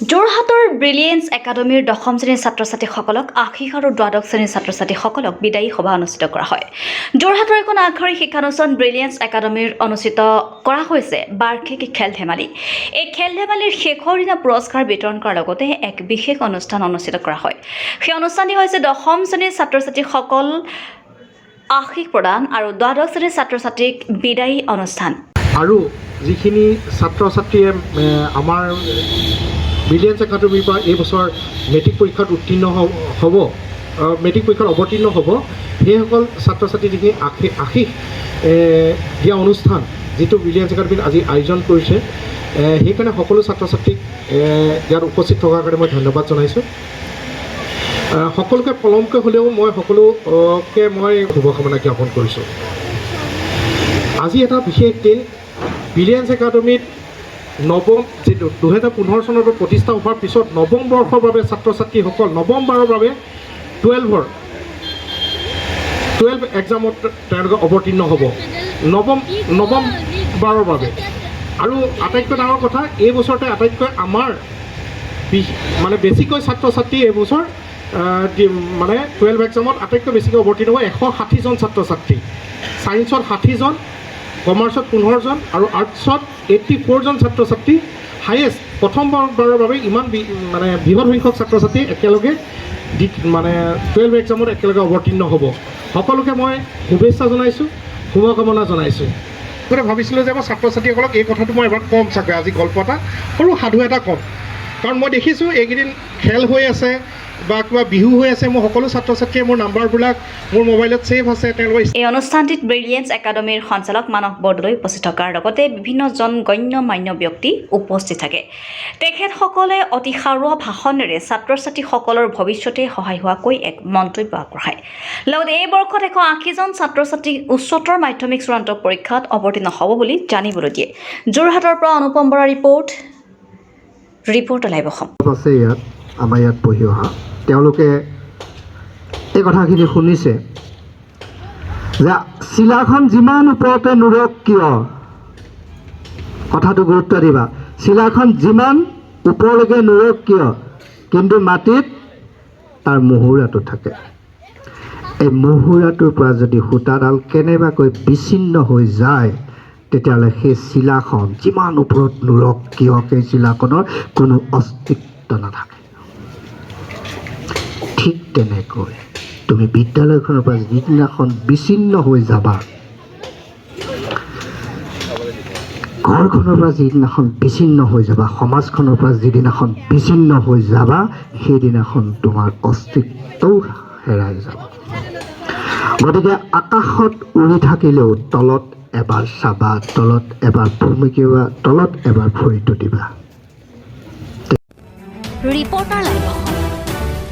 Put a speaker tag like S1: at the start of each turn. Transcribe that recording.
S1: যোৰহাটৰ ব্ৰিলিয়েন্স একাডেমীৰ 10ম শ্ৰেণীৰ ছাত্ৰ-ছাত্ৰীসকলক আশীষ আৰু দ্বাদশ শ্ৰেণীৰ ছাত্ৰ-ছাত্ৰীসকলক বিদায়ী সভা অনুষ্ঠিত কৰা হয়। যোৰহাটৰ এখন আগশাৰী শিক্ষানুষ্ঠান ব্ৰিলিয়েন্স একাডেমীৰ অনুষ্ঠিত কৰা হৈছে বাৰ্ষিক খেল-ধেমালি। এই খেল-ধেমালিৰ শেষৰ দিনা পুৰস্কাৰ বিতৰণ কৰাৰ লগতে এক বিশেষ অনুষ্ঠান অনুষ্ঠিত কৰা হয়। সেই অনুষ্ঠানটি হৈছে 10ম শ্ৰেণীৰ ছাত্ৰ-ছাত্ৰীসকল আশীষ প্ৰদান আৰু দ্বাদশ শ্ৰেণীৰ ছাত্ৰ-ছাত্ৰীক বিদায়ী অনুষ্ঠান।
S2: আৰু যিখিনি ছাত্ৰ-ছাত্ৰীয়ে আমাৰ ব্ৰিলিয়েন্স একাডেমীৰ পৰা এই বছৰ মেট্ৰিক পৰীক্ষাত উত্তীৰ্ণ হ'ব মেট্ৰিক পৰীক্ষাত অৱতীৰ্ণ হ'ব সেইসকল ছাত্ৰ-ছাত্ৰী যিখিনি আশীষ দিয়া অনুষ্ঠান যিটো ব্ৰিলিয়েন্স একাডেমীত আজি আয়োজন কৰিছে সেইকাৰণে সকলো ছাত্ৰ-ছাত্ৰীক ইয়াত উপস্থিত থকাৰ কাৰণে মই ধন্যবাদ জনাইছোঁ। সকলোকে পলমকৈ হ'লেও মই সকলোকে মই শুভকামনা জ্ঞাপন কৰিছোঁ। আজি এটা বিশেষ দিন। ব্ৰিলিয়েন্স একাডেমীত নৱম যিটো 2015 চনত প্ৰতিষ্ঠা হোৱাৰ পিছত নৱম বৰ্ষৰ বাবে ছাত্ৰ-ছাত্ৰীসকল নৱমবাৰৰ বাবে 12 এক্সামত তেওঁলোকে অৱতীৰ্ণ হ'ব নৱমবাৰৰ বাবে। আৰু আটাইতকৈ ডাঙৰ কথা এই বছৰতে আটাইতকৈ আমাৰ মানে বেছিকৈ ছাত্ৰ-ছাত্ৰী এইবছৰ মানে 12 এক্সামত আটাইতকৈ বেছিকৈ অৱতীৰ্ণ হ'ব 160জন ছাত্ৰ-ছাত্ৰী। ছায়েন্সত 60জন, কমাৰ্চত 15জন আৰু আৰ্টছত 84জন ছাত্ৰ-ছাত্ৰী। হায়েষ্ট প্ৰথমবাৰৰ বাবে ইমান মানে বৃহৎ সংখ্যক ছাত্ৰ-ছাত্ৰী একেলগে মানে 12 এক্সামত একেলগে অৱতীৰ্ণ হ'ব। সকলোকে মই শুভেচ্ছা জনাইছোঁ, শুভকামনা জনাইছোঁ। গতিকে ভাবিছিলোঁ যে মই ছাত্ৰ-ছাত্ৰীসকলক এই কথাটো মই এবাৰ ক'ম চাগৈ। আজি গল্প এটা সৰু সাধু এটা ক'ম, কাৰণ মই দেখিছোঁ এইকেইদিন খেল হৈ আছে বা কিবা বিহু হৈ আছে। মোৰ সকলো ছাত্ৰ-ছাত্ৰীয়ে মোৰ নাম্বাৰবিলাক মোৰ মোবাইলত ছেভ আছে। তেওঁলোকে
S1: এই অনুষ্ঠানটিত ব্ৰিলিয়েন্স একাডেমীৰ সঞ্চালক মানস বৰদলৈ উপস্থিত থকাৰ লগতে বিভিন্নজন গণ্য-মান্য ব্যক্তি উপস্থিত থাকে। তেখেতসকলে অতি সাৰুৱা ভাষণেৰে ছাত্ৰ-ছাত্ৰীসকলৰ ভৱিষ্যতে সহায় হোৱাকৈ এক মন্তব্য আগবঢ়ায়। লগতে এই বৰ্ষত 180জন ছাত্ৰ-ছাত্ৰী উচ্চতৰ মাধ্যমিক চূড়ান্ত পৰীক্ষাত অৱতীৰ্ণ হ'ব বুলি জানিবলৈ দিয়ে। যোৰহাটৰ পৰা অনুপম বৰা ৰিপৰ্ট লাইভ অসম।
S3: আমাৰ ইয়াত পঢ়ি অহা তেওঁলোকে এই কথাখিনি শুনিছে যে চিলাখন যিমান ওপৰতে নুৰক কিয়, কথাটো গুৰুত্ব দিবা, চিলাখন যিমান ওপৰলৈকে নুৰক কিয় কিন্তু মাটিত তাৰ মুহুৰাটো থাকে। এই মুহুৰাটোৰ পৰা যদি সূতাডাল কেনেবাকৈ বিচ্ছিন্ন হৈ যায় তেতিয়াহ'লে সেই চিলাখন যিমান ওপৰত নুৰক কিয় সেই চিলাখনৰ কোনো অস্তিত্ব নাথাকে। ঠিক তেনেকৈ তুমি বিদ্যালয়খনৰ পৰা যিদিনাখন বিচ্ছিন্ন হৈ যাবা, ঘৰখনৰ পৰা যিদিনাখন বিচ্ছিন্ন হৈ যাবা, সমাজখনৰ পৰা যিদিনাখন বিচ্ছিন্ন হৈ যাবা, সেইদিনাখন তোমাৰ অস্তিত্বও হেৰাই যাব। গতিকে আকাশত উৰি থাকিলেও তলত এবাৰ চাবা, তলত এবাৰ ভূমিকিবা, তলত এবাৰ ভৰিটো দিবা।
S1: Reporter live Assam.